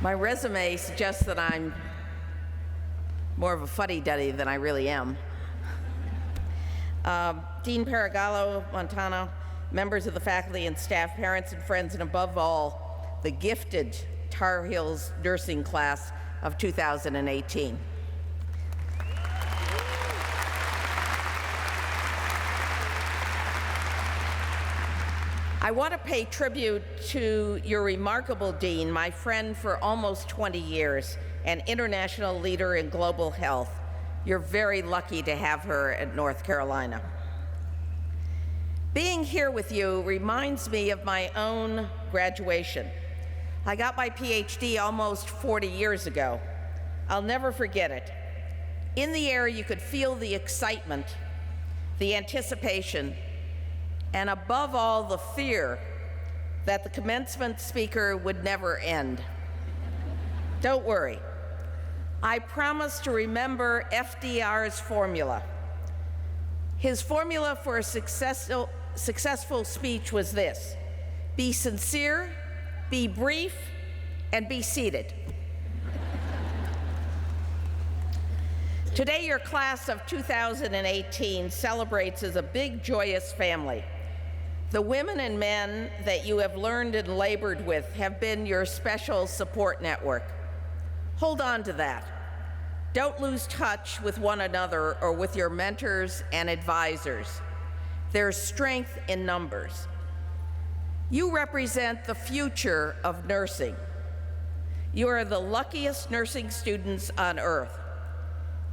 My resume suggests that I'm more of a fuddy-duddy than I really am. Dean Paragallo, Montana, members of the faculty and staff, parents and friends, and above all, the gifted Tar Heels nursing class of 2018. I want to pay tribute to your remarkable dean, my friend for almost 20 years, an international leader in global health. You're very lucky to have her at North Carolina. Being here with you reminds me of my own graduation. I got my PhD almost 40 years ago. I'll never forget it. In the air, you could feel the excitement, the anticipation, and above all, the fear that the commencement speaker would never end. Don't worry. I promise to remember FDR's formula. His formula for a successful speech was this: be sincere, be brief, and be seated. Today, your class of 2018 celebrates as a big, joyous family. The women and men that you have learned and labored with have been your special support network. Hold on to that. Don't lose touch with one another or with your mentors and advisors. There's strength in numbers. You represent the future of nursing. You are the luckiest nursing students on earth.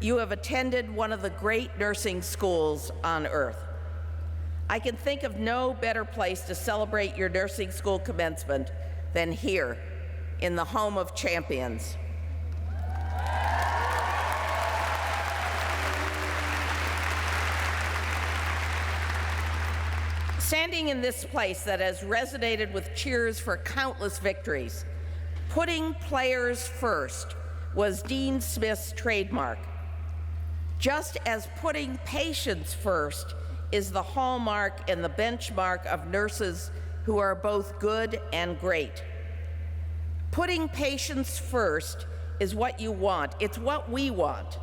You have attended one of the great nursing schools on earth. I can think of no better place to celebrate your nursing school commencement than here, in the home of champions. Standing in this place that has resonated with cheers for countless victories, putting players first was Dean Smith's trademark. Just as putting patients first is the hallmark and the benchmark of nurses who are both good and great. Putting patients first is what you want. It's what we want.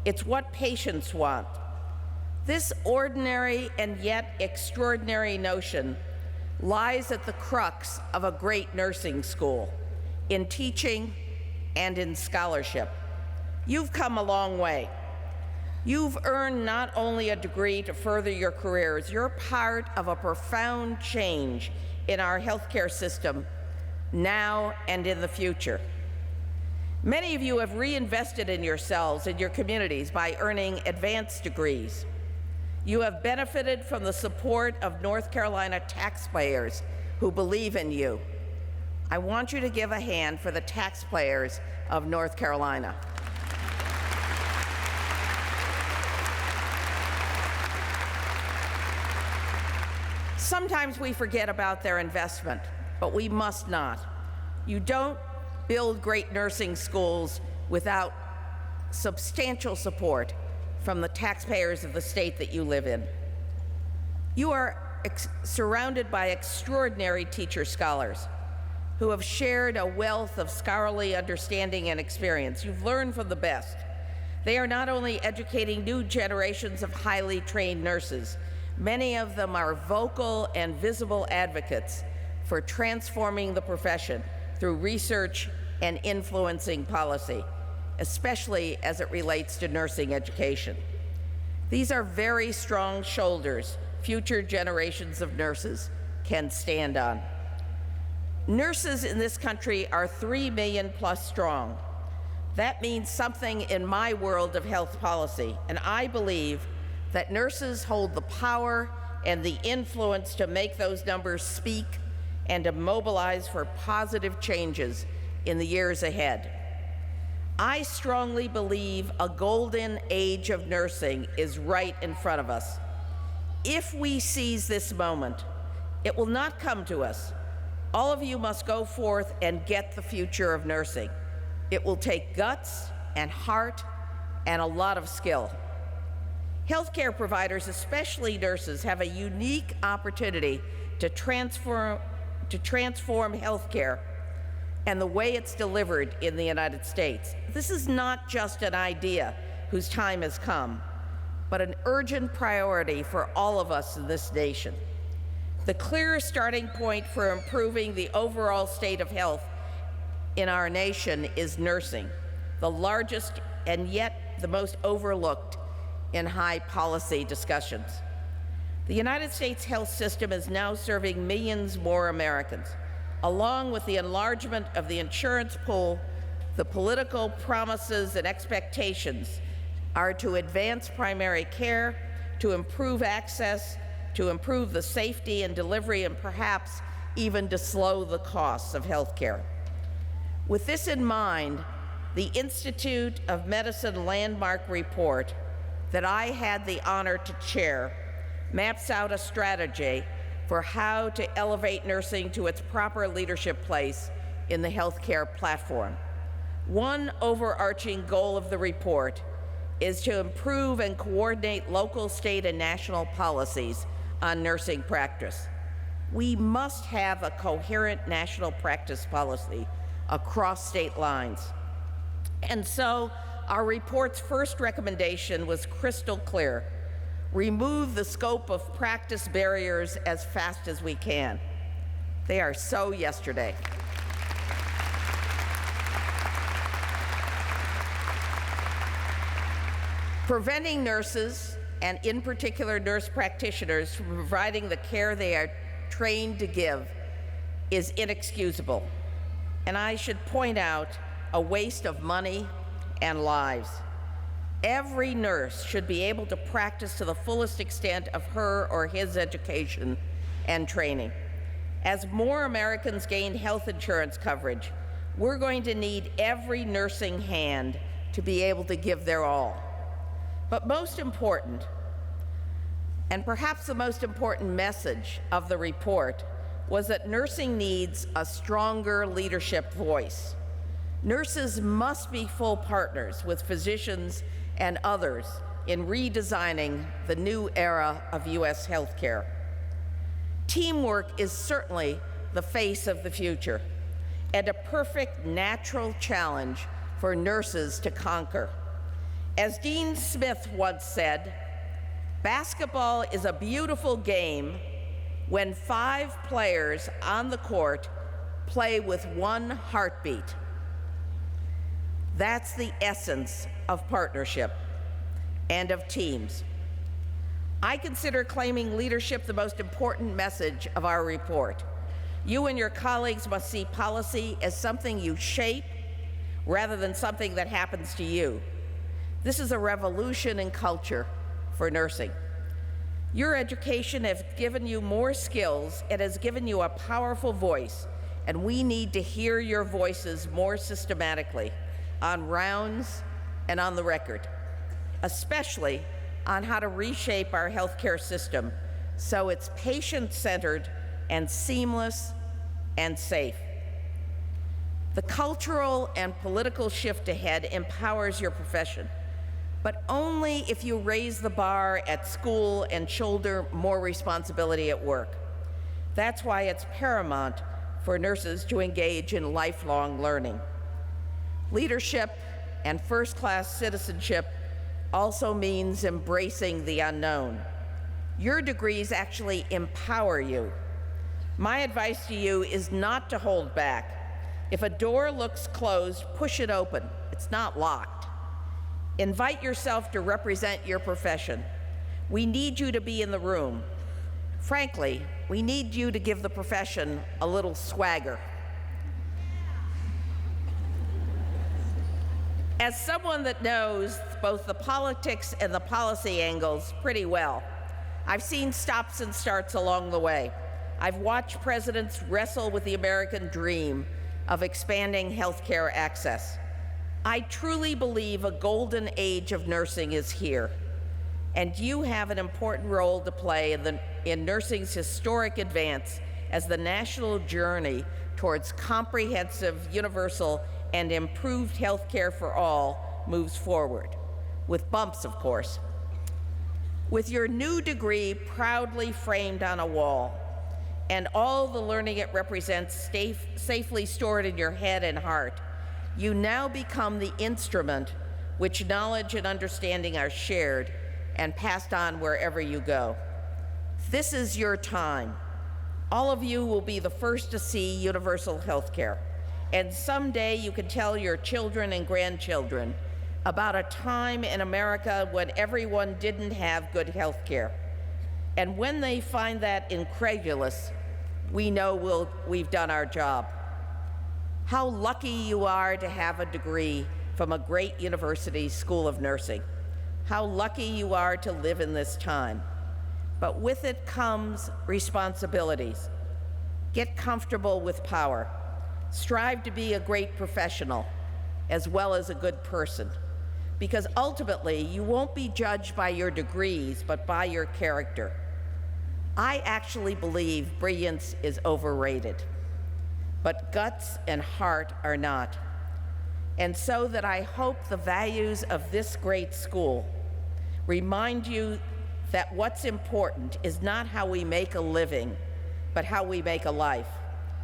It's what patients want. This ordinary and yet extraordinary notion lies at the crux of a great nursing school, in teaching and in scholarship. You've come a long way. You've earned not only a degree to further your careers, you're part of a profound change in our healthcare system now and in the future. Many of you have reinvested in yourselves and your communities by earning advanced degrees. You have benefited from the support of North Carolina taxpayers who believe in you. I want you to give a hand for the taxpayers of North Carolina. Sometimes we forget about their investment, but we must not. You don't build great nursing schools without substantial support from the taxpayers of the state that you live in. You are surrounded by extraordinary teacher scholars who have shared a wealth of scholarly understanding and experience. You've learned from the best. They are not only educating new generations of highly trained nurses, many of them are vocal and visible advocates for transforming the profession through research and influencing policy, especially as it relates to nursing education. These are very strong shoulders future generations of nurses can stand on. Nurses in this country are 3 million plus strong. That means something in my world of health policy, and I believe that nurses hold the power and the influence to make those numbers speak and to mobilize for positive changes in the years ahead. I strongly believe a golden age of nursing is right in front of us. If we seize this moment, it will not come to us. All of you must go forth and get the future of nursing. It will take guts and heart and a lot of skill. Healthcare providers, especially nurses, have a unique opportunity to transform healthcare and the way it's delivered in the United States. This is not just an idea whose time has come, but an urgent priority for all of us in this nation. The clear starting point for improving the overall state of health in our nation is nursing, the largest and yet the most overlooked in high policy discussions. The United States health system is now serving millions more Americans. Along with the enlargement of the insurance pool, the political promises and expectations are to advance primary care, to improve access, to improve the safety and delivery, and perhaps even to slow the costs of health care. With this in mind, the Institute of Medicine landmark report that I had the honor to chair maps out a strategy for how to elevate nursing to its proper leadership place in the healthcare platform. One overarching goal of the report is to improve and coordinate local, state, and national policies on nursing practice. We must have a coherent national practice policy across state lines. And so our report's first recommendation was crystal clear: remove the scope of practice barriers as fast as we can. They are so yesterday. Preventing nurses, and in particular nurse practitioners, from providing the care they are trained to give is inexcusable. And I should point out, a waste of money and lives. Every nurse should be able to practice to the fullest extent of her or his education and training. As more Americans gain health insurance coverage, we're going to need every nursing hand to be able to give their all. But most important, and perhaps the most important message of the report, was that nursing needs a stronger leadership voice. Nurses must be full partners with physicians and others in redesigning the new era of U.S. healthcare. Teamwork is certainly the face of the future and a perfect natural challenge for nurses to conquer. As Dean Smith once said, basketball is a beautiful game when 5 players on the court play with one heartbeat. That's the essence of partnership and of teams. I consider claiming leadership the most important message of our report. You and your colleagues must see policy as something you shape rather than something that happens to you. This is a revolution in culture for nursing. Your education has given you more skills. It has given you a powerful voice, and we need to hear your voices more systematically on rounds and on the record, especially on how to reshape our healthcare system so it's patient-centered and seamless and safe. The cultural and political shift ahead empowers your profession, but only if you raise the bar at school and shoulder more responsibility at work. That's why it's paramount for nurses to engage in lifelong learning. Leadership and first-class citizenship also means embracing the unknown. Your degrees actually empower you. My advice to you is not to hold back. If a door looks closed, push it open. It's not locked. Invite yourself to represent your profession. We need you to be in the room. Frankly, we need you to give the profession a little swagger. As someone that knows both the politics and the policy angles pretty well, I've seen stops and starts along the way. I've watched presidents wrestle with the American dream of expanding healthcare access. I truly believe a golden age of nursing is here, and you have an important role to play in nursing's historic advance as the national journey towards comprehensive, universal, and improved health care for all moves forward, with bumps, of course. With your new degree proudly framed on a wall, and all the learning it represents safely stored in your head and heart, you now become the instrument which knowledge and understanding are shared and passed on wherever you go. This is your time. All of you will be the first to see universal health care, and someday you can tell your children and grandchildren about a time in America when everyone didn't have good health care. And when they find that incredulous, we know we've done our job. How lucky you are to have a degree from a great university school of nursing. How lucky you are to live in this time. But with it comes responsibilities. Get comfortable with power. Strive to be a great professional as well as a good person, because ultimately you won't be judged by your degrees, but by your character. I actually believe brilliance is overrated, but guts and heart are not. And so that I hope the values of this great school remind you that what's important is not how we make a living, but how we make a life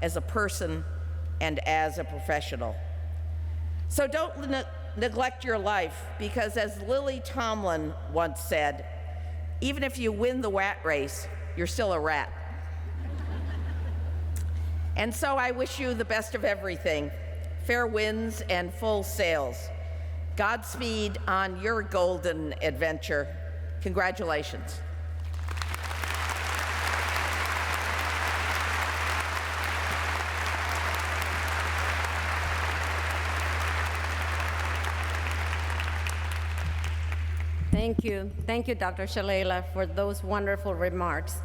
as a person and as a professional. So don't neglect your life, because as Lily Tomlin once said, even if you win the rat race, you're still a rat. And so I wish you the best of everything, fair winds and full sails. Godspeed on your golden adventure. Congratulations. Thank you, Dr. Shalala, for those wonderful remarks.